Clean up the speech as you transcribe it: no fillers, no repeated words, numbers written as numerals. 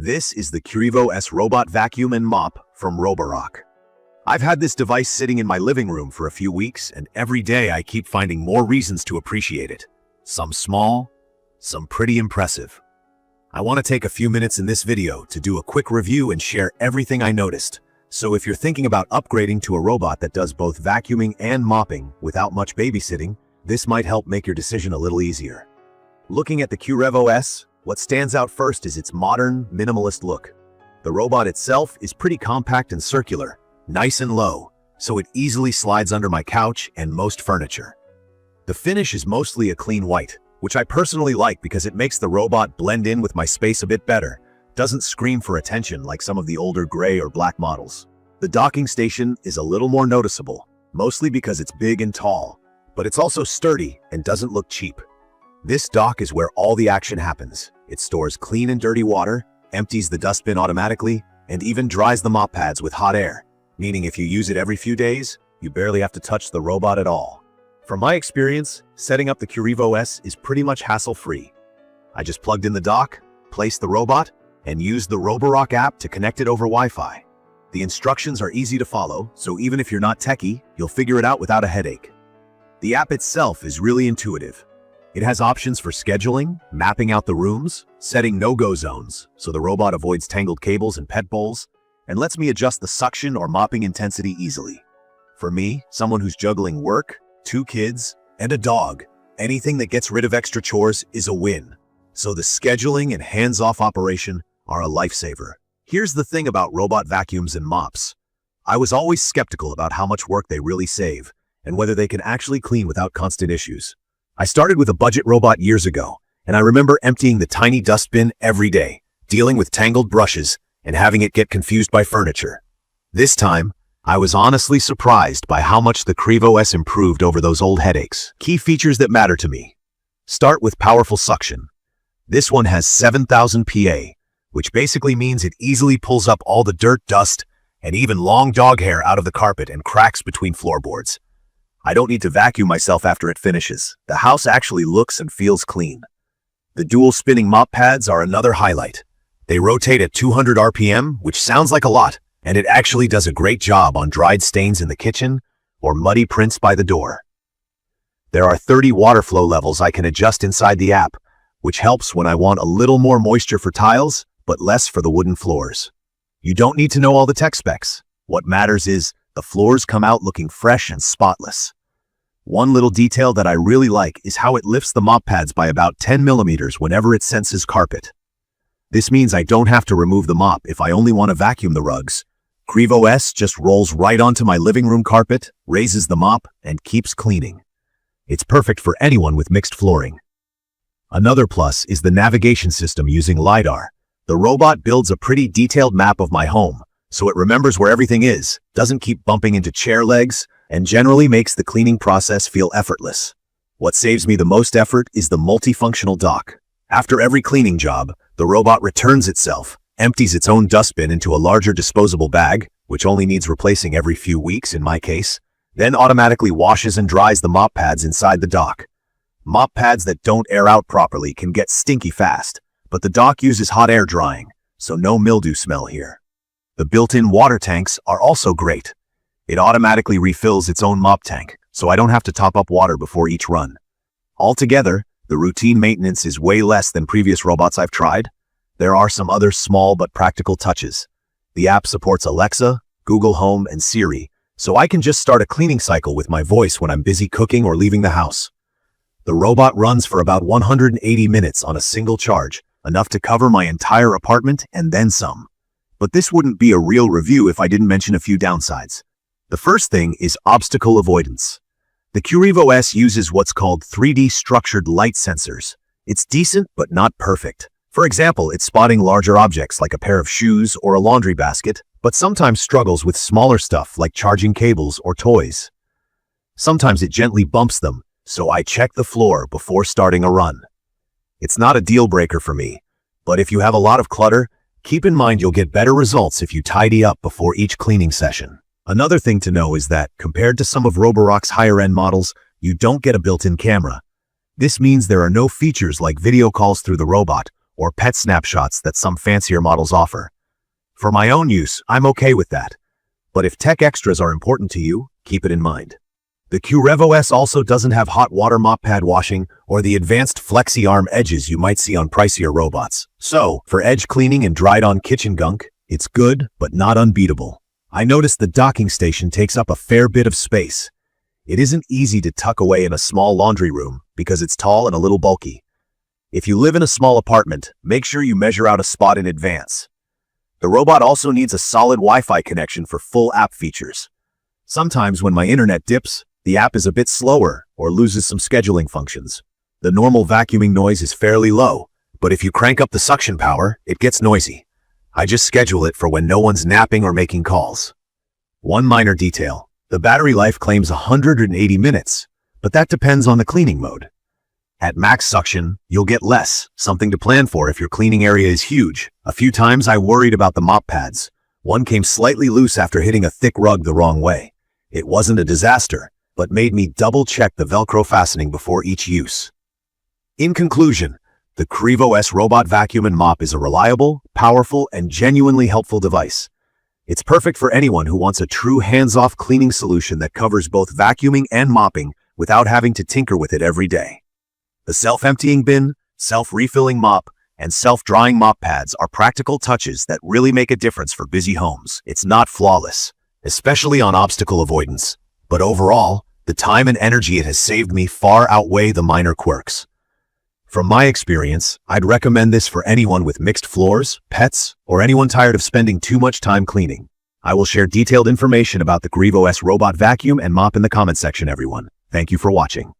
This is the Qrevo S robot vacuum and mop from Roborock. I've had this device sitting in my living room for a few weeks, and every day I keep finding more reasons to appreciate it. Some small, some pretty impressive. I want to take a few minutes in this video to do a quick review and share everything I noticed. So if you're thinking about upgrading to a robot that does both vacuuming and mopping without much babysitting, this might help make your decision a little easier. Looking at the Qrevo S, what stands out first is its modern, minimalist look. The robot itself is pretty compact and circular, nice and low, so it easily slides under my couch and most furniture. The finish is mostly a clean white, which I personally like because it makes the robot blend in with my space a bit better. Doesn't scream for attention like some of the older gray or black models. The docking station is a little more noticeable, mostly because it's big and tall, but it's also sturdy and doesn't look cheap. This dock is where all the action happens. It stores clean and dirty water, empties the dustbin automatically, and even dries the mop pads with hot air, meaning if you use it every few days, you barely have to touch the robot at all. From my experience, setting up the Qrevo S is pretty much hassle-free. I just plugged in the dock, placed the robot, and used the Roborock app to connect it over Wi-Fi. The instructions are easy to follow, so even if you're not techie, you'll figure it out without a headache. The app itself is really intuitive. It has options for scheduling, mapping out the rooms, setting no-go zones, so the robot avoids tangled cables and pet bowls, and lets me adjust the suction or mopping intensity easily. For me, someone who's juggling work, 2 kids, and a dog, anything that gets rid of extra chores is a win. So the scheduling and hands-off operation are a lifesaver. Here's the thing about robot vacuums and mops. I was always skeptical about how much work they really save, and whether they can actually clean without constant issues. I started with a budget robot years ago, and I remember emptying the tiny dustbin every day, dealing with tangled brushes, and having it get confused by furniture. This time, I was honestly surprised by how much the Qrevo S improved over those old headaches. Key features that matter to me. Start with powerful suction. This one has 7,000 PA, which basically means it easily pulls up all the dirt, dust, and even long dog hair out of the carpet and cracks between floorboards. I don't need to vacuum myself after it finishes. The house actually looks and feels clean. The dual spinning mop pads are another highlight. They rotate at 200 RPM, which sounds like a lot, and it actually does a great job on dried stains in the kitchen or muddy prints by the door. There are 30 water flow levels I can adjust inside the app, which helps when I want a little more moisture for tiles, but less for the wooden floors. You don't need to know all the tech specs. What matters is the floors come out looking fresh and spotless. One little detail that I really like is how it lifts the mop pads by about 10 millimeters whenever it senses carpet. This means I don't have to remove the mop if I only want to vacuum the rugs. Qrevo S just rolls right onto my living room carpet, raises the mop, and keeps cleaning. It's perfect for anyone with mixed flooring. Another plus is the navigation system using LiDAR. The robot builds a pretty detailed map of my home, so it remembers where everything is, doesn't keep bumping into chair legs, and generally makes the cleaning process feel effortless. What saves me the most effort is the multifunctional dock. After every cleaning job, the robot returns itself, empties its own dustbin into a larger disposable bag, which only needs replacing every few weeks in my case, then automatically washes and dries the mop pads inside the dock. Mop pads that don't air out properly can get stinky fast, but the dock uses hot air drying, so no mildew smell here. The built-in water tanks are also great. It automatically refills its own mop tank, so I don't have to top up water before each run. Altogether, the routine maintenance is way less than previous robots I've tried. There are some other small but practical touches. The app supports Alexa, Google Home, and Siri, so I can just start a cleaning cycle with my voice when I'm busy cooking or leaving the house. The robot runs for about 180 minutes on a single charge, enough to cover my entire apartment and then some. But this wouldn't be a real review if I didn't mention a few downsides. The first thing is obstacle avoidance. The Qrevo S uses what's called 3D structured light sensors. It's decent, but not perfect. For example, it's spotting larger objects like a pair of shoes or a laundry basket, but sometimes struggles with smaller stuff like charging cables or toys. Sometimes it gently bumps them, so I check the floor before starting a run. It's not a deal breaker for me, but if you have a lot of clutter, keep in mind you'll get better results if you tidy up before each cleaning session. Another thing to know is that, compared to some of Roborock's higher-end models, you don't get a built-in camera. This means there are no features like video calls through the robot or pet snapshots that some fancier models offer. For my own use, I'm okay with that. But if tech extras are important to you, keep it in mind. The Qrevo S also doesn't have hot water mop pad washing or the advanced flexi arm edges you might see on pricier robots. So, for edge cleaning and dried-on kitchen gunk, it's good, but not unbeatable. I noticed the docking station takes up a fair bit of space. It isn't easy to tuck away in a small laundry room because it's tall and a little bulky. If you live in a small apartment, make sure you measure out a spot in advance. The robot also needs a solid Wi-Fi connection for full app features. Sometimes when my internet dips, the app is a bit slower or loses some scheduling functions. The normal vacuuming noise is fairly low, but if you crank up the suction power, it gets noisy. I just schedule it for when no one's napping or making calls. One minor detail. The battery life claims 180 minutes, but that depends on the cleaning mode. At max suction, you'll get less, something to plan for if your cleaning area is huge. A few times I worried about the mop pads. One came slightly loose after hitting a thick rug the wrong way. It wasn't a disaster, but made me double-check the Velcro fastening before each use. In conclusion, the Qrevo S robot vacuum and mop is a reliable, powerful, and genuinely helpful device. It's perfect for anyone who wants a true hands-off cleaning solution that covers both vacuuming and mopping without having to tinker with it every day. The self-emptying bin, self-refilling mop, and self-drying mop pads are practical touches that really make a difference for busy homes. It's not flawless, especially on obstacle avoidance, but overall, the time and energy it has saved me far outweigh the minor quirks. From my experience, I'd recommend this for anyone with mixed floors, pets, or anyone tired of spending too much time cleaning. I will share detailed information about the Qrevo S robot vacuum and mop in the comment section, everyone. Thank you for watching.